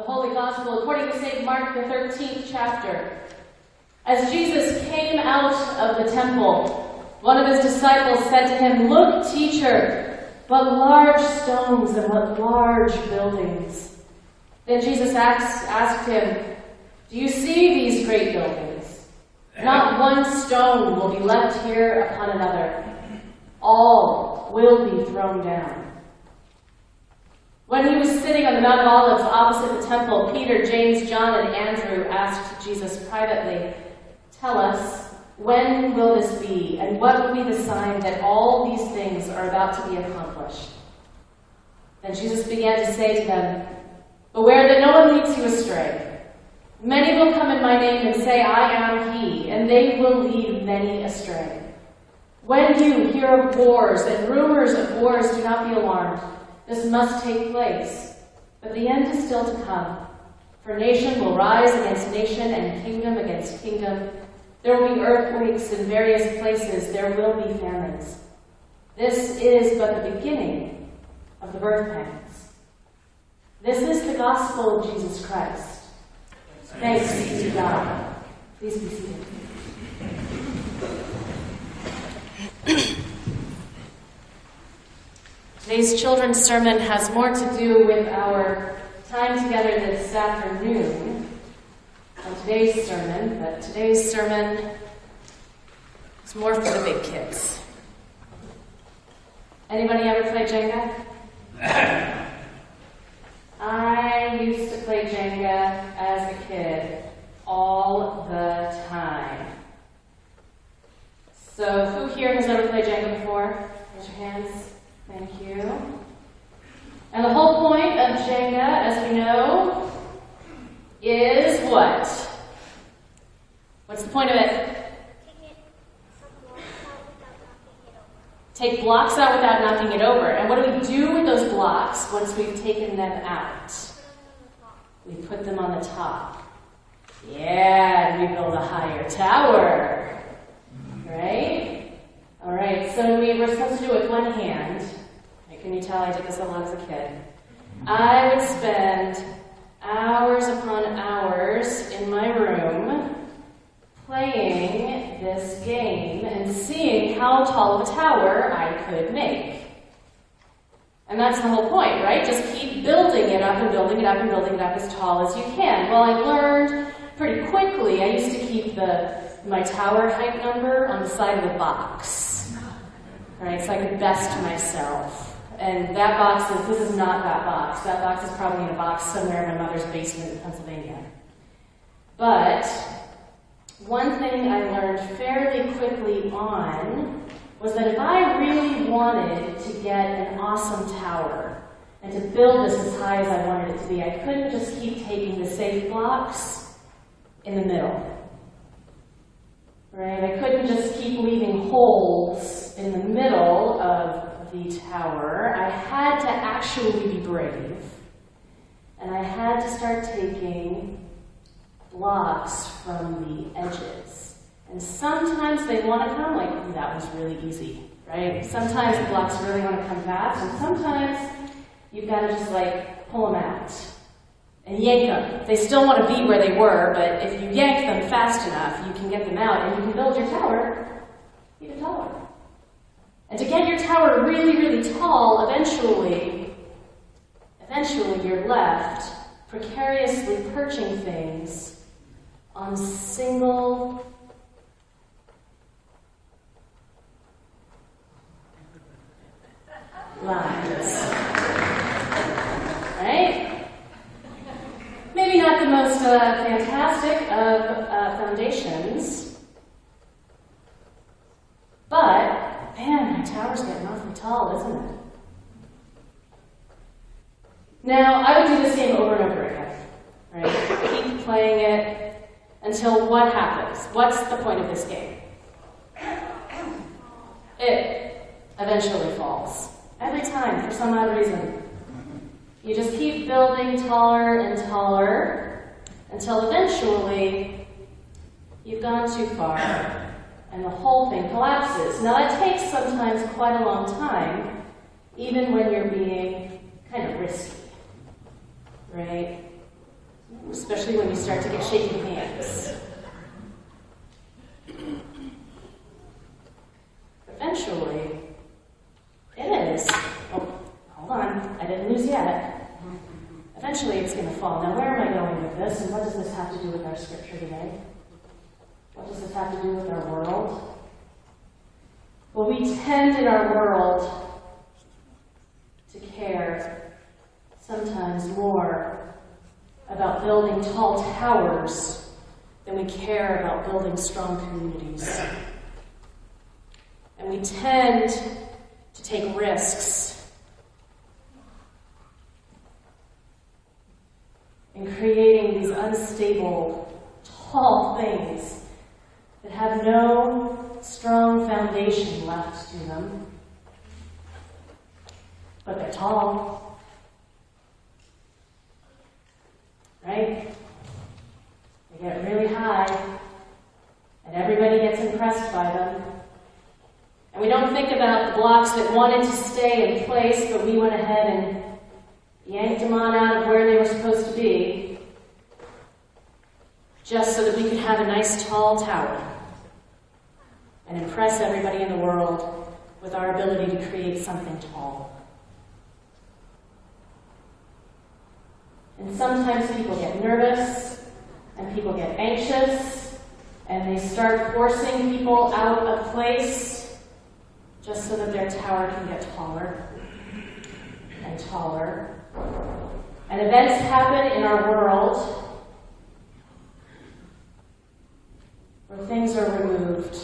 Holy Gospel according to St. Mark, the 13th chapter. As Jesus came out of the temple, one of his disciples said to him, "Look, teacher, what large stones and what large buildings." Then Jesus asked him, "Do you see these great buildings? Not one stone will be left here upon another. All will be thrown down." When he was sitting on the Mount of Olives opposite the temple, Peter, James, John, and Andrew asked Jesus privately, "Tell us, when will this be, and what will be the sign that all these things are about to be accomplished?" Then Jesus began to say to them, "Beware that no one leads you astray. Many will come in my name and say, 'I am he,' and they will lead many astray. When you hear of wars and rumors of wars, do not be alarmed. This must take place, but the end is still to come. For nation will rise against nation and kingdom against kingdom. There will be earthquakes in various places. There will be famines. This is but the beginning of the birth pangs." This is the gospel of Jesus Christ. Thanks be to God. Please be seated. Today's children's sermon has more to do with our time together this afternoon than today's sermon, but today's sermon is more for the big kids. Anybody ever play Jenga? I used to play Jenga as a kid all the time. So who here has ever played Jenga before? Raise your hands. Thank you. And the whole point of Jenga, as we know, is what? What's the point of it? Take blocks out without knocking it over. And what do we do with those blocks once we've taken them out? We put them on the top. Yeah, and we build a higher tower. Right? All right, so we were supposed to do it with one hand. Can you tell I did this a lot as a kid? I would spend hours upon hours in my room playing this game and seeing how tall of a tower I could make. And that's the whole point, right? Just keep building it up and building it up and building it up as tall as you can. Well, I learned pretty quickly. I used to keep my tower height number on the side of the box, right? So I could best myself. And that box this is not that box. That box is probably in a box somewhere in my mother's basement in Pennsylvania. But one thing I learned fairly quickly on was that if I really wanted to get an awesome tower and to build this as high as I wanted it to be, I couldn't just keep taking the safe blocks in the middle. Right? I couldn't just keep leaving holes in the middle of the tower. I had to actually be brave. And I had to start taking blocks from the edges. And sometimes they want to come, like, that was really easy, right? Sometimes the blocks really want to come fast, and sometimes you've got to just, pull them out and yank them. They still want to be where they were, but if you yank them fast enough, you can get them out, and you can build your tower even taller. And to get your tower really, really tall, eventually you're left precariously perching things on single lines. Right? Maybe not the most fantastic of foundations, but man, my tower's getting awfully tall, isn't it? Now, I would do this game over and over again, right? Keep playing it until what happens? What's the point of this game? It eventually falls. Every time, for some odd reason. You just keep building taller and taller until eventually you've gone too far and the whole thing collapses. Now that takes sometimes quite a long time, even when you're being kind of risky, right? especially when you start to get shaky hands. Eventually, it is. Oh, hold on, I didn't lose yet. Eventually it's going to fall. Now where am I going with this, and what does this have to do with our scripture today? What does this have to do with our world? Well, we tend in our world to care sometimes more about building tall towers than we care about building strong communities. And we tend to take risks in creating these unstable, tall things that have no strong foundation left to them, but they're tall, right? They get really high, and everybody gets impressed by them. And we don't think about the blocks that wanted to stay in place, but we went ahead and yanked them on out of where they were supposed to be, just so that we could have a nice tall tower and impress everybody in the world with our ability to create something tall. And sometimes people get nervous, and people get anxious, and they start forcing people out of place just so that their tower can get taller and taller. And events happen in our world where things are removed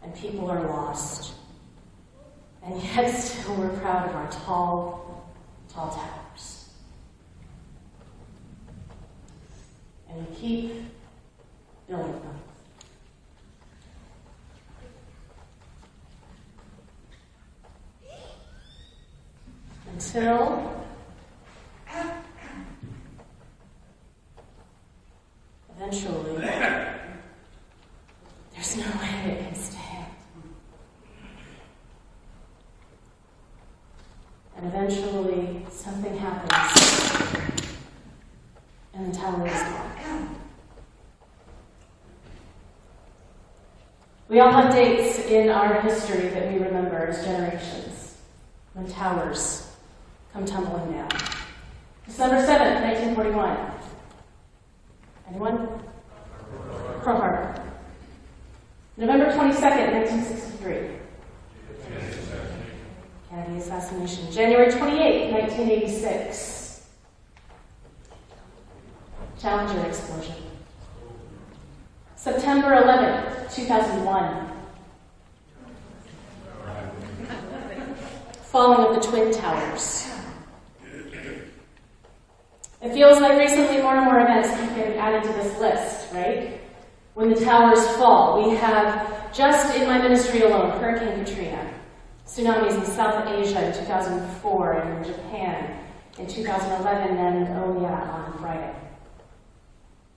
and people are lost. And yet still we're proud of our tall, tall towers. And we keep building them. Until eventually there's no way it can stand. And eventually something happens and the tower is gone. We all have dates in our history that we remember as generations when towers come tumbling down. December 7th, 1941. Anyone? Pearl Harbor. November 22nd, 1963. Kennedy assassination. January 28th, 1986. Challenger explosion. September 11th, 2001. Falling of the Twin Towers. It feels like recently more and more events keep getting added to this list, right? When the towers fall, we have, just in my ministry alone, Hurricane Katrina, tsunamis in South Asia in 2004 and in Japan in 2011, and on Friday.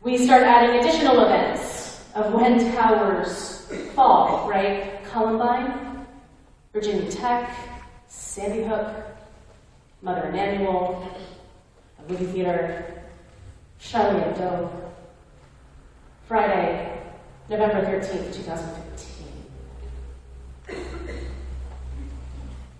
We start adding additional events of when towers fall, right? Columbine, Virginia Tech, Sandy Hook, Mother Emanuel, a movie theater, Charlie Hebdo, Friday, November 13th, 2015.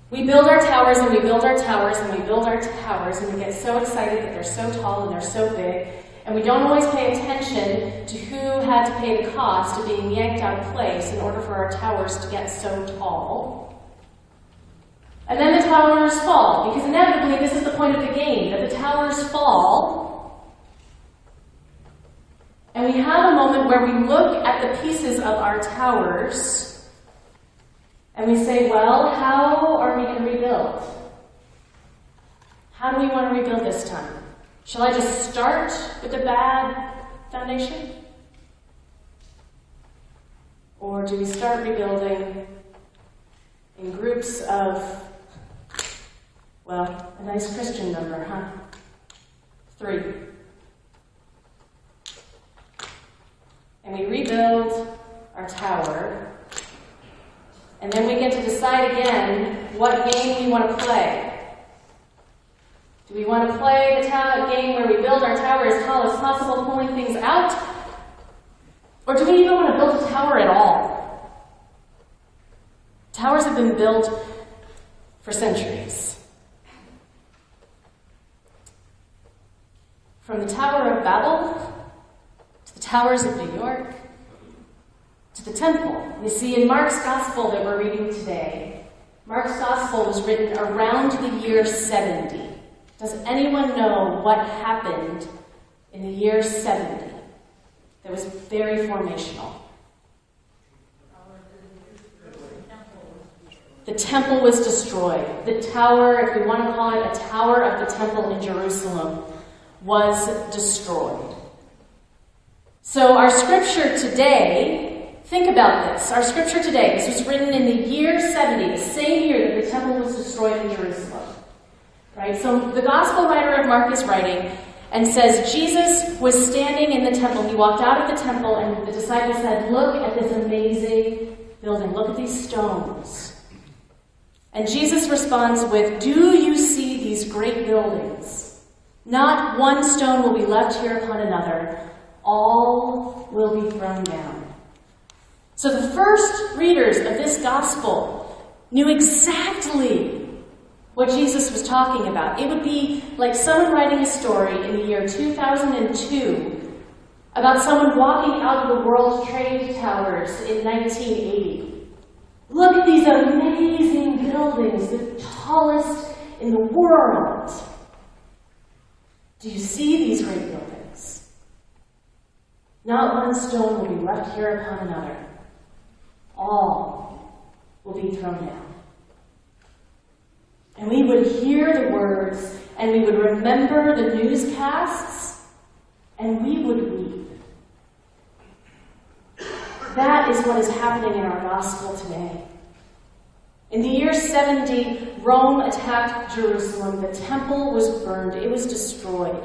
We build our towers and we build our towers and we build our towers and we get so excited that they're so tall and they're so big, and we don't always pay attention to who had to pay the cost of being yanked out of place in order for our towers to get so tall. And then the towers fall, because inevitably this is the point of the game, that the towers fall, and we have a moment where we look at the pieces of our towers, and we say, well, how are we going to rebuild? How do we want to rebuild this time? Shall I just start with a bad foundation? Or do we start rebuilding in groups of, well, a nice Christian number, huh? 3. And we rebuild our tower, and then we get to decide again what game we want to play. Do we want to play the game where we build our tower as tall as possible, pulling things out? Or do we even want to build a tower at all? Towers have been built for centuries. From the Tower of Babel, to the towers of New York, to the temple. You see, in Mark's Gospel that we're reading today, Mark's Gospel was written around the year 70. Does anyone know what happened in the year 70 that was very formational? The temple was destroyed. The tower, if we want to call it a tower of the temple in Jerusalem, was destroyed. So our scripture today, think about this. Our scripture today, this was written in the year 70, the same year that the temple was destroyed in Jerusalem. Right? So the gospel writer of Mark is writing and says, Jesus was standing in the temple. He walked out of the temple and the disciples said, look at this amazing building. Look at these stones. And Jesus responds with, do you see these great buildings? Not one stone will be left here upon another. All will be thrown down. So the first readers of this gospel knew exactly what Jesus was talking about. It would be like someone writing a story in the year 2002 about someone walking out of the World Trade Towers in 1980. Look at these amazing buildings, the tallest in the world. Do you see these great buildings? Not one stone will be left here upon another. All will be thrown down. And we would hear the words, and we would remember the newscasts, and we would weep. That is what is happening in our gospel today. In the year 70, Rome attacked Jerusalem. The temple was burned. It was destroyed.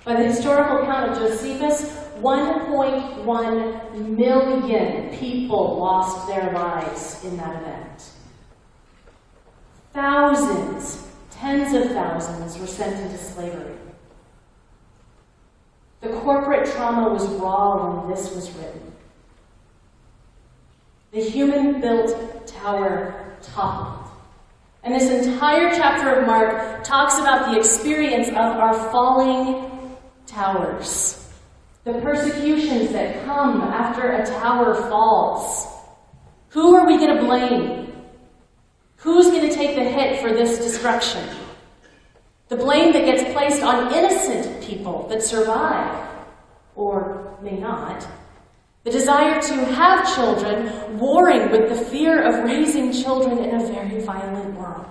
By the historical count of Josephus, 1.1 million people lost their lives in that event. Thousands, tens of thousands were sent into slavery. The corporate trauma was raw when this was written. The human-built tower toppled. And this entire chapter of Mark talks about the experience of our falling towers. The persecutions that come after a tower falls. Who are we going to blame? Who's going to take the hit for this destruction? The blame that gets placed on innocent people that survive, or may not. The desire to have children warring with the fear of raising children in a very violent world.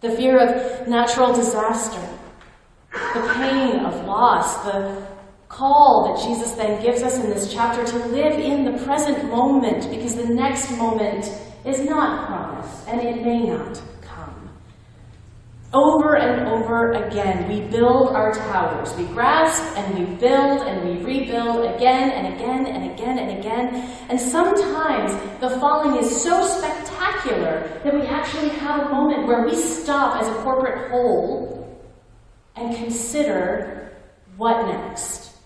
The fear of natural disaster. The pain of loss. The call that Jesus then gives us in this chapter to live in the present moment, because the next moment is not promised, and it may not come. Over and over again, we build our towers. We grasp and we build and we rebuild again and again and again and again. And sometimes the falling is so spectacular that we actually have a moment where we stop as a corporate whole and consider what next.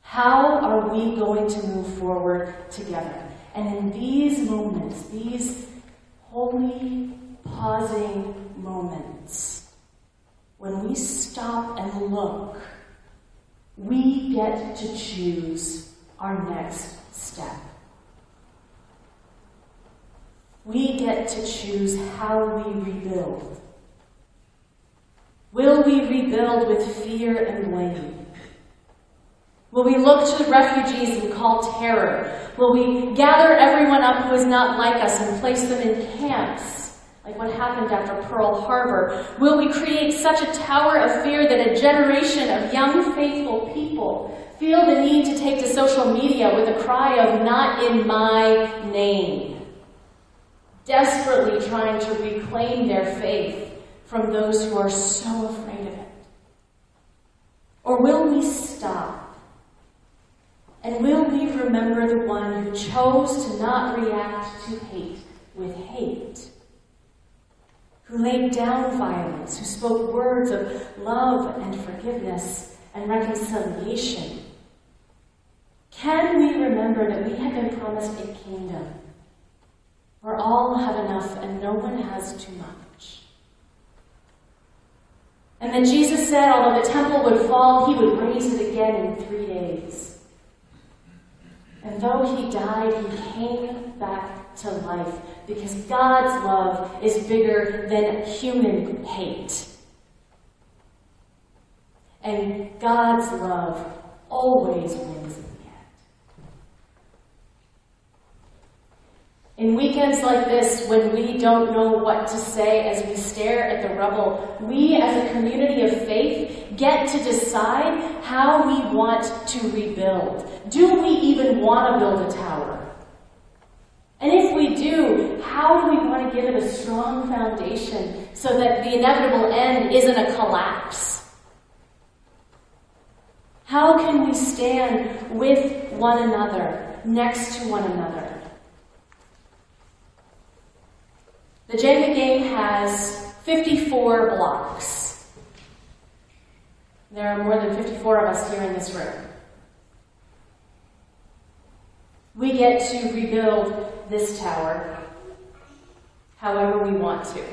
How are we going to move forward together? And in these moments, these holy, pausing moments, when we stop and look, we get to choose our next step. We get to choose how we rebuild. Will we rebuild with fear and blame? Will we look to refugees and call terror? Will we gather everyone up who is not like us and place them in camps, like what happened after Pearl Harbor? Will we create such a tower of fear that a generation of young, faithful people feel the need to take to social media with a cry of "not in my name," desperately trying to reclaim their faith from those who are so afraid of it? Or will we stop? And will we remember the one who chose to not react to hate with hate? who laid down violence, who spoke words of love and forgiveness and reconciliation. Can we remember that we have been promised a kingdom where all have enough and no one has too much? And that Jesus said, although the temple would fall, he would raise it again in 3 days. And though he died, he came back to life because God's love is bigger than human hate. And God's love always wins in the end. In weekends like this, when we don't know what to say as we stare at the rubble, we as a community of faith get to decide how we want to rebuild. Do we even want to build a tower? And if we do, how do we want to give it a strong foundation so that the inevitable end isn't a collapse? How can we stand with one another, next to one another? The Jenga game has 54 blocks. There are more than 54 of us here in this room. We get to rebuild this tower however we want to.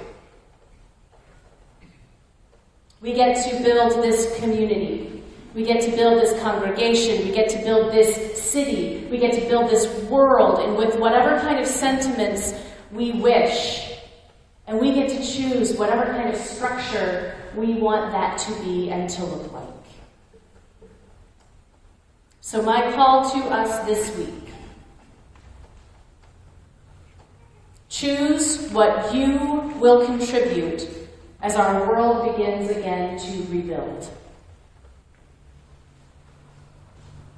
We get to build this community. We get to build this congregation. We get to build this city. We get to build this world, and with whatever kind of sentiments we wish. And we get to choose whatever kind of structure we want that to be and to look like. So my call to us this week: choose what you will contribute as our world begins again to rebuild.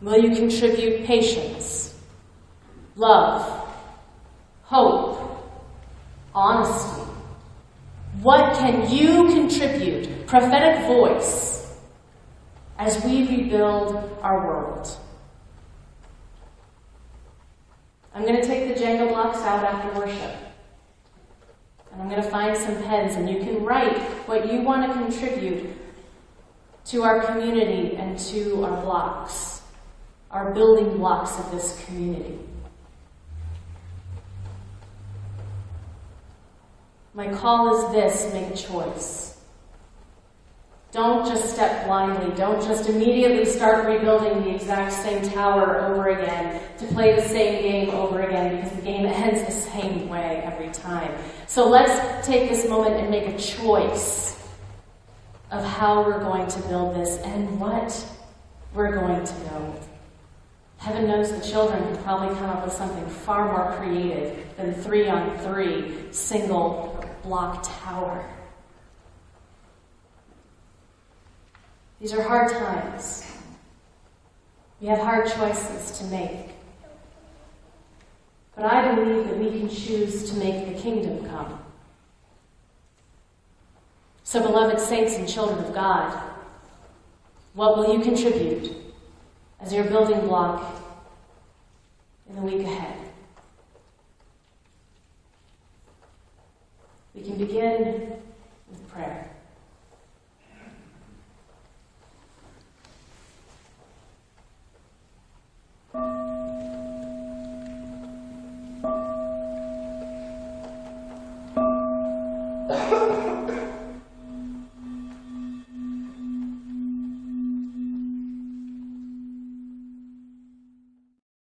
Will you contribute patience, love, hope, honesty? What can you contribute, prophetic voice, as we rebuild our world? I'm going to take the Jenga blocks out after worship. And I'm going to find some pens, and you can write what you want to contribute to our community and to our blocks, our building blocks of this community. My call is this: make a choice. Don't just step blindly. Don't just immediately start rebuilding the exact same tower over again to play the same game over again, because the game ends the same way every time. So let's take this moment and make a choice of how we're going to build this and what we're going to build. Heaven knows the children could probably come up with something far more creative than 3-on-3 single block tower. These are hard times. We have hard choices to make. But I believe that we can choose to make the kingdom come. So, beloved saints and children of God, what will you contribute as your building block in the week ahead? We can begin